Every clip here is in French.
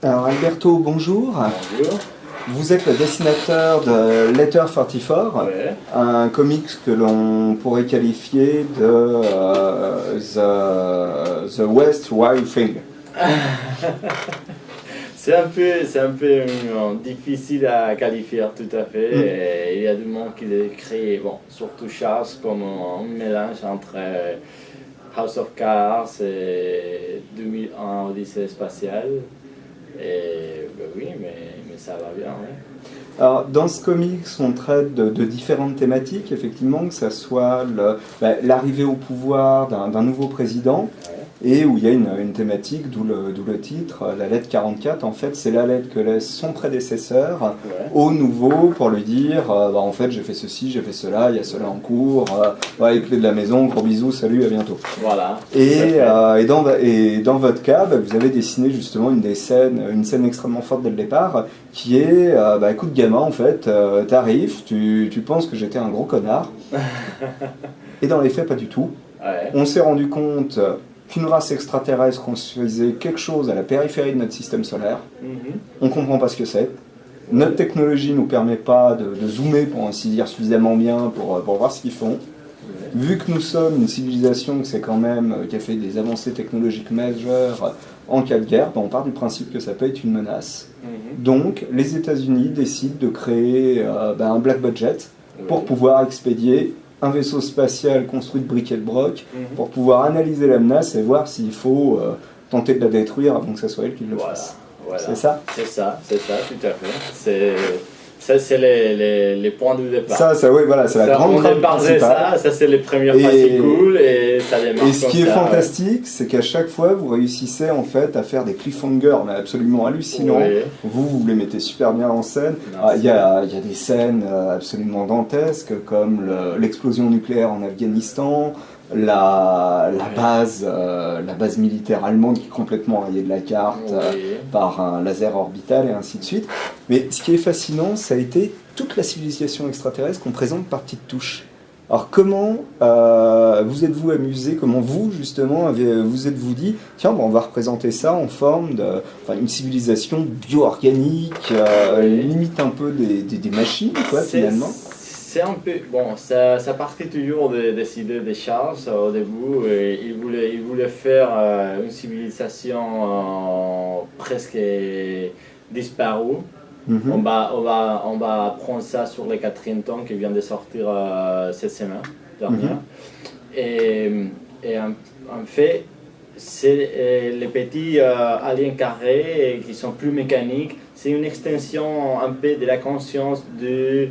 Alors Alberto, bonjour. Bonjour. Vous êtes le dessinateur de Letter 44, Ouais. un comics que l'on pourrait qualifier de the West Wild Thing. C'est un peu difficile à qualifier tout à fait. Et il y a du monde qui l'a créé, bon, surtout Charles, comme un mélange entre House of Cards et 2001 Odyssée spatiale. Et ben oui, mais ça va bien, ouais. Alors, dans ce comics, on traite de différentes thématiques, effectivement, que ce soit l'arrivée au pouvoir d'un nouveau président, et où il y a une thématique, d'où le titre, la lettre 44. En fait, c'est la lettre que laisse son prédécesseur au nouveau pour lui dire en fait, j'ai fait ceci, j'ai fait cela, il y a cela en cours, les clés de la maison, gros bisous, salut, à bientôt. Voilà. Et dans votre cas, vous avez dessiné justement une scène extrêmement forte dès le départ, qui est, écoute gamin, en fait, t'arrives, tu penses que j'étais un gros connard, et dans les faits, pas du tout. Ouais. On s'est rendu compte qu'une race extraterrestre construisait quelque chose à la périphérie de notre système solaire. On ne comprend pas ce que c'est. Notre technologie ne nous permet pas de zoomer, pour ainsi dire, suffisamment bien pour voir ce qu'ils font. Vu que nous sommes une civilisation qui a fait des avancées technologiques majeures en cas de guerre, on part du principe que ça peut être une menace. Donc les États-Unis décident de créer un black budget pour pouvoir expédier un vaisseau spatial construit de briques et de broc pour pouvoir analyser la menace et voir s'il faut tenter de la détruire avant que ce soit elle qui le fasse. Voilà. C'est ça ? C'est ça, tout à fait. Ça, c'est les points de départ. Oui, voilà, c'est la grande trame principale. Ça, c'est les premières parties cool et ça démarre. Et ce qui est fantastique, c'est qu'à chaque fois, vous réussissez en fait à faire des cliffhangers absolument hallucinants. Oui. Vous les mettez super bien en scène. Il y a des scènes absolument dantesques, comme l'explosion nucléaire en Afghanistan, la base militaire allemande qui est complètement rayée de la carte par un laser orbital et ainsi de suite. Mais ce qui est fascinant, ça a été toute la civilisation extraterrestre qu'on présente par petites touches. Alors comment vous êtes-vous amusé, comment vous justement vous êtes-vous dit, tiens, on va représenter ça en forme d'une civilisation bio-organique, limite un peu des machines, quoi, finalement. C'est un peu, bon, ça partait toujours des idées de Charles au début. Il voulait faire une civilisation presque disparue. On va apprendre ça sur les Quatrième Temps qui vient de sortir cette semaine dernière. Et en fait, c'est les petits aliens carrés qui sont plus mécaniques. C'est une extension un peu de la conscience de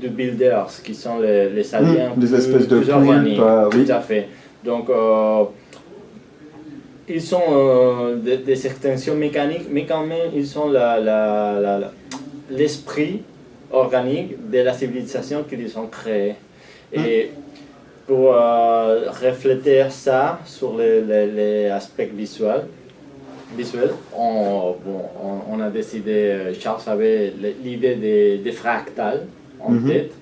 builders, qui sont les aliens des espèces de plus organiques. Tout à fait. Donc, ils sont des extensions mécaniques, mais quand même, ils sont l'esprit organique de la civilisation qu'ils ont créée. Et pour refléter ça sur les aspects visuels, on a décidé, Charles avait l'idée des fractales en tête,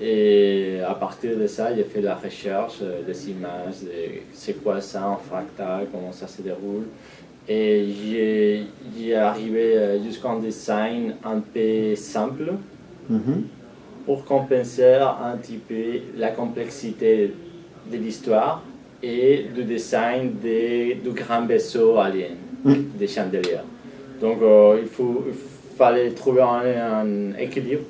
et à partir de ça, j'ai fait la recherche des images, c'est quoi ça en fractal, comment ça se déroule, et j'ai arrivé jusqu'à un design un peu simple pour compenser un petit peu la complexité de l'histoire et du design du grand vaisseau alien, des chandeliers. Donc il fallait trouver un équilibre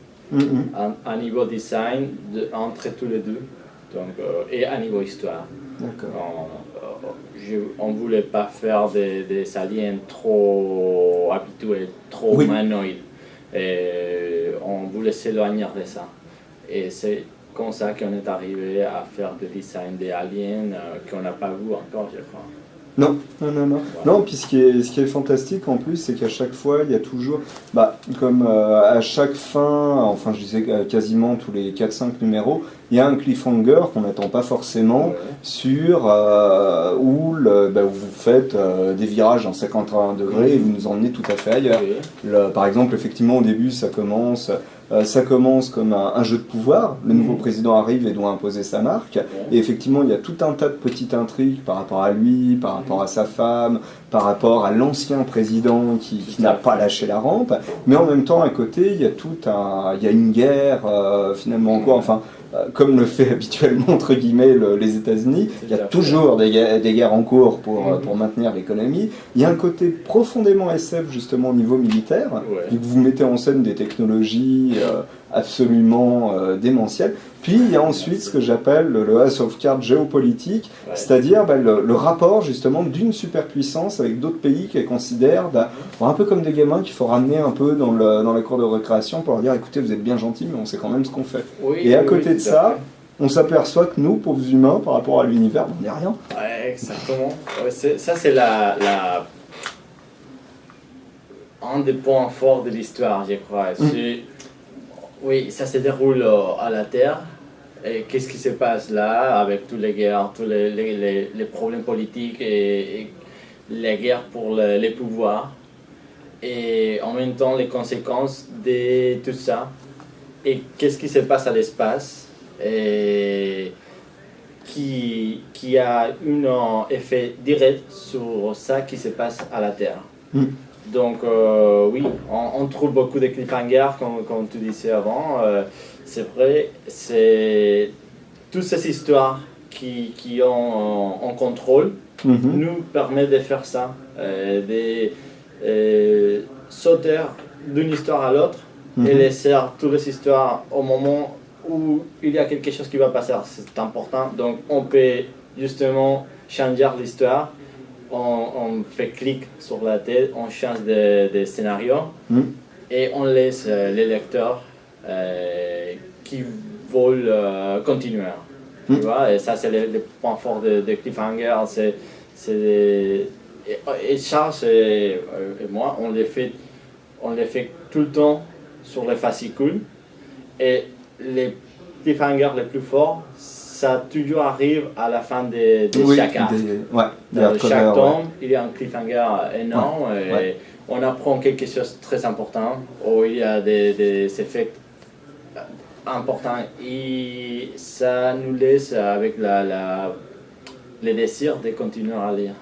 à niveau design entre tous les deux, donc, et à niveau histoire. On ne voulait pas faire des aliens trop habitués, trop humanoïdes. Et on voulait s'éloigner de ça. Et c'est comme ça qu'on est arrivé à faire des designs des aliens qu'on n'a pas vu encore, je crois. Non. Non, puis ce qui est fantastique en plus, c'est qu'à chaque fois, il y a toujours, comme à chaque fin, enfin je disais quasiment tous les 4-5 numéros, il y a un cliffhanger qu'on n'attend pas forcément sur où vous faites des virages en 51 degrés et vous nous emmenez tout à fait ailleurs. Par exemple, effectivement, au début, ça commence comme un jeu de pouvoir. Le nouveau président arrive et doit imposer sa marque. Et effectivement, il y a tout un tas de petites intrigues par rapport à lui, par rapport à sa femme, par rapport à l'ancien président qui n'a pas lâché la rampe. Mais en même temps, à côté, il y a une guerre finalement encore. Enfin, comme le fait habituellement entre guillemets les États-Unis, il y a toujours des guerres en cours pour maintenir l'économie. Il y a un côté profondément SF justement au niveau militaire, vu que vous mettez en scène des technologies absolument démentielles. Puis il y a ensuite ce que j'appelle le House of Cards géopolitique, c'est-à-dire le rapport justement d'une superpuissance avec d'autres pays qu'elle considère un peu comme des gamins qu'il faut ramener un peu dans la cour de récréation pour leur dire écoutez, vous êtes bien gentils mais on sait quand même ce qu'on fait. Et à côté de ça, on s'aperçoit que nous, pauvres humains, par rapport à l'univers, on n'est rien. Ouais, exactement. Ça c'est un des points forts de l'histoire, je crois. Oui, ça se déroule à la Terre. Et qu'est-ce qui se passe là avec toutes les guerres, tous les problèmes politiques et les guerres pour les pouvoirs. Et en même temps, les conséquences de tout ça. Et qu'est-ce qui se passe à l'espace et qui a un effet direct sur ça qui se passe à la Terre. Donc oui, on trouve beaucoup de cliffhangers, comme tu disais avant. C'est vrai, c'est toutes ces histoires qui ont en contrôle nous permettent de faire ça, de sauter d'une histoire à l'autre et laisser toutes les histoires au moment où il y a quelque chose qui va passer. C'est important, donc on peut justement changer l'histoire. On fait clic sur la tête, on change de scénario et on laisse les lecteurs qui veulent continuer. Tu vois? Et ça, c'est le point fort de Cliffhanger. Et Charles et moi, on les fait tout le temps sur les fascicules. Et les cliffhangers les plus forts, ça toujours arrive à la fin de chaque arc. Dans chaque tome, il y a un cliffhanger énorme et on apprend quelque chose de très important, où il y a des effets importants et ça nous laisse avec le désir de continuer à lire.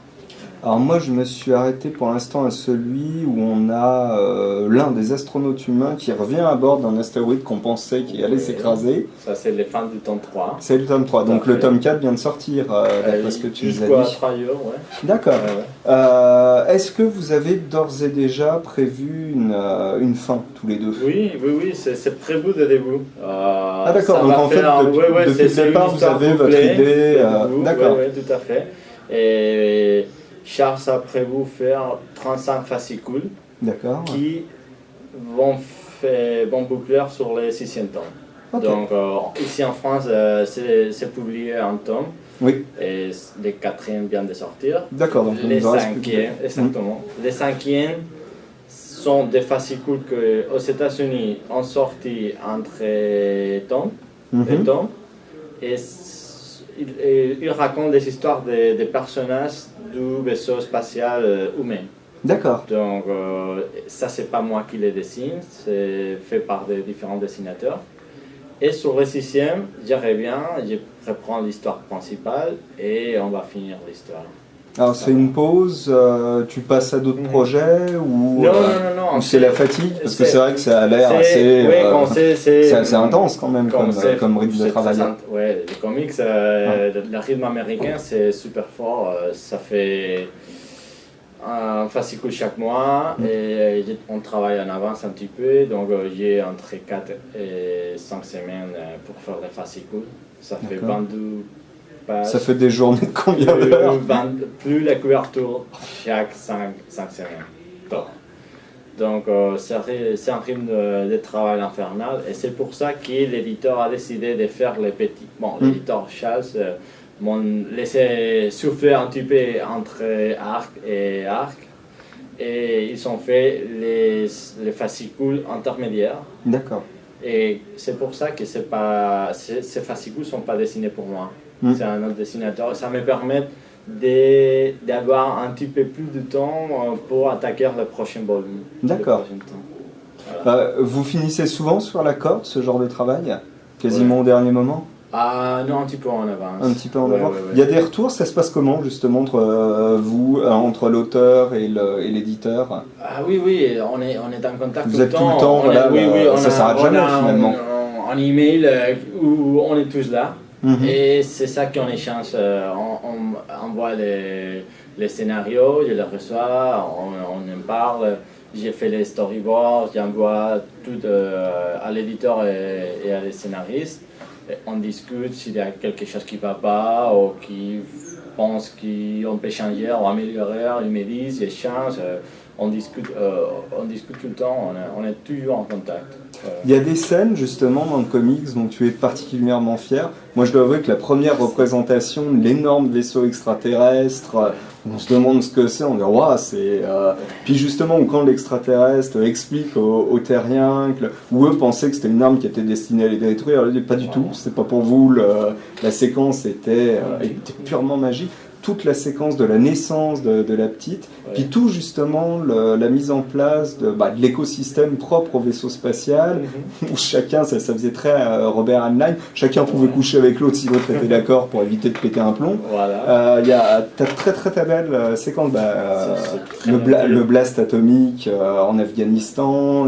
Alors moi je me suis arrêté pour l'instant à celui où on a l'un des astronautes humains qui revient à bord d'un astéroïde qu'on pensait qu'il allait s'écraser. Ça c'est le fin du tome 3. C'est le tome 3, donc le tome 4 vient de sortir parce que tu nous as dit. Jusqu'à Trailleur, D'accord. Est-ce que vous avez d'ores et déjà prévu une fin tous les deux? Oui, c'est prévu de début. Ah d'accord, donc en fait depuis le départ vous avez votre idée. D'accord. Oui, tout à fait. Et Charles a prévu faire 35 fascicules qui vont boucler sur les 6e tomes. Donc ici en France, c'est publié un tome. Oui. Et le 4e vient de sortir. D'accord, donc les 5e, exactement. Les 5e sont des fascicules qu'aux États-Unis ont sorti entre tomes. Et il raconte des histoires des personnages du vaisseau spatial humain. D'accord. Donc ça c'est pas moi qui les dessine, c'est fait par des différents dessinateurs. Et sur le 6e, je reviens, je reprends l'histoire principale et on va finir l'histoire. Alors c'est une pause, tu passes à d'autres projets ou non, c'est la fatigue parce que c'est vrai que ça a l'air assez intense quand même comme rythme de travail. Oui, les comics, le rythme américain c'est super fort, ça fait un fascicule chaque mois et on travaille en avance un petit peu, donc j'ai entre 4 et 5 semaines pour faire les fascicules, ça fait 22 pages. Ça fait des journées de combien d'heures? Plus la couverture chaque 5 semaines. Donc c'est un rythme de travail infernal et c'est pour ça que l'éditeur a décidé de faire les petits. Bon, l'éditeur Charles m'ont laissé souffler un petit peu entre arc et ils ont fait les fascicules intermédiaires. D'accord. Et c'est pour ça que ces fascicules ne sont pas dessinés pour moi. C'est un autre dessinateur. Ça me permet d'avoir un petit peu plus de temps pour attaquer le prochain volume. D'accord. Voilà. Vous finissez souvent sur la corde, ce genre de travail, quasiment au dernier moment? Non, un petit peu en avance. Un petit peu en avance. Il y a des retours, ça se passe comment justement entre l'auteur et l'éditeur? Oui, on est en contact tout le temps. Vous êtes tout le temps, voilà, ça ne s'arrête jamais finalement. Un email où on est tous là. Et c'est ça qu'on échange. On envoie les scénarios, je les reçois, on en parle. J'ai fait les storyboards, j'envoie tout à l'éditeur et à les scénaristes. Et on discute s'il y a quelque chose qui ne va pas ou qui pense qu'on peut changer ou améliorer. Ils me disent, j'échange. On discute tout le temps, on est toujours en contact. Il y a des scènes justement dans le comics dont tu es particulièrement fier. Moi je dois avouer que la première représentation de l'énorme vaisseau extraterrestre, on se demande ce que c'est, on dit waouh, c'est. Puis justement, quand l'extraterrestre explique aux terriens, où eux pensaient que c'était une arme qui était destinée à les détruire, ils disent pas du tout, c'est pas pour vous, la séquence était purement magique. Toute la séquence de la naissance de la petite, puis tout justement la mise en place de l'écosystème propre au vaisseau spatial, où chacun, ça faisait très Robert Heinlein, chacun pouvait coucher avec l'autre si l'autre était d'accord pour éviter de péter un plomb. T'as très belle séquence, le blast atomique en Afghanistan,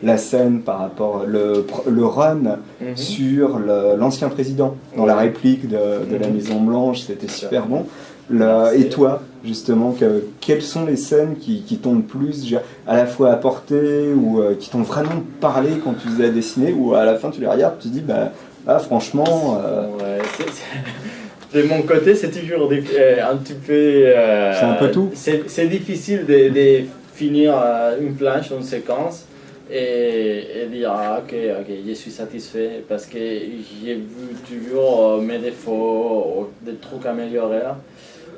la scène par rapport le run sur l'ancien président dans la réplique de la Maison Blanche, c'était super bon. Et toi, justement, quelles sont les scènes qui t'ont le plus à la fois apporté ou qui t'ont vraiment parlé quand tu faisais la dessiner, ou à la fin tu les regardes, tu te dis franchement. De mon côté, c'est toujours un petit peu. C'est un peu tout. C'est difficile de finir une planche, une séquence. Et dire ok, je suis satisfait parce que j'ai vu toujours mes défauts, des trucs à améliorer,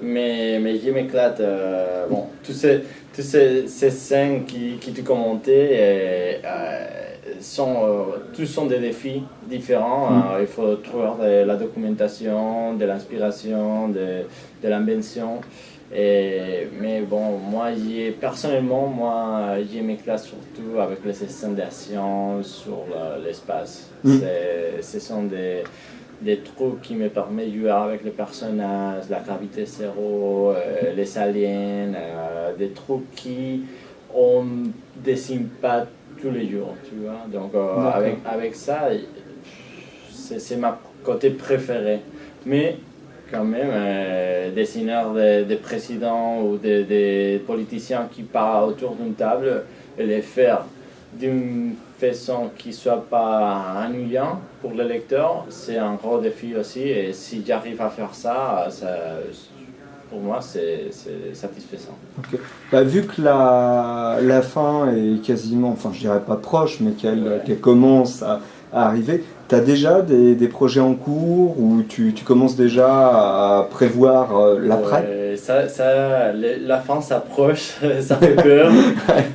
mais je m'éclate. Toutes ces scènes qui tu commentais tous sont des défis différents. Il faut trouver de la documentation, de l'inspiration, de l'invention. Mais bon, personnellement, je m'éclate surtout avec les scènes d'action sur l'espace. Ce sont des trucs qui me permettent de jouer avec les personnages, la gravité zéro, les aliens, des trucs qui on ne dessine pas tous les jours, tu vois. Donc avec ça, c'est ma côté préféré. Mais quand même, dessineurs des présidents ou des politiciens qui parlent autour d'une table, et les faire d'une façon qui ne soit pas ennuyante pour le lecteur, c'est un gros défi aussi. Et si j'arrive à faire ça, pour moi, c'est satisfaisant. Okay. Vu que la fin est quasiment, enfin je dirais pas proche, mais qu'elle commence à arriver, tu as déjà des projets en cours ou tu commences déjà à prévoir l'après? La fin s'approche, ça fait peur,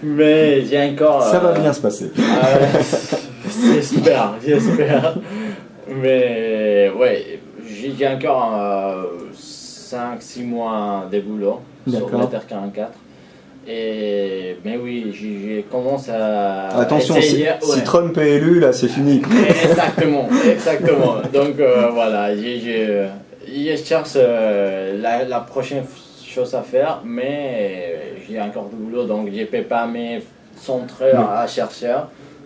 mais j'ai encore... Ça va bien se passer. J'espère. Mais ouais, j'ai encore 5-6 mois de boulot sur la Terre 44. Mais oui, je commence à... Attention, si Trump est élu, là, c'est fini. Exactement. Donc voilà, je cherche la prochaine chose à faire, mais j'ai encore du boulot, donc je ne peux pas me centrer à chercher.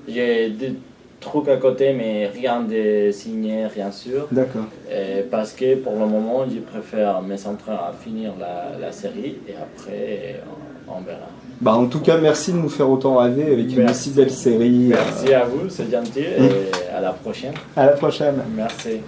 J'ai des trucs à côté, mais rien de signé, rien sûr. D'accord. Parce que pour le moment, je préfère me centrer à finir la série et après... on verra. En tout cas, merci de nous faire autant rêver avec une si belle série. Merci à vous, c'est gentil, et à la prochaine. À la prochaine. Merci.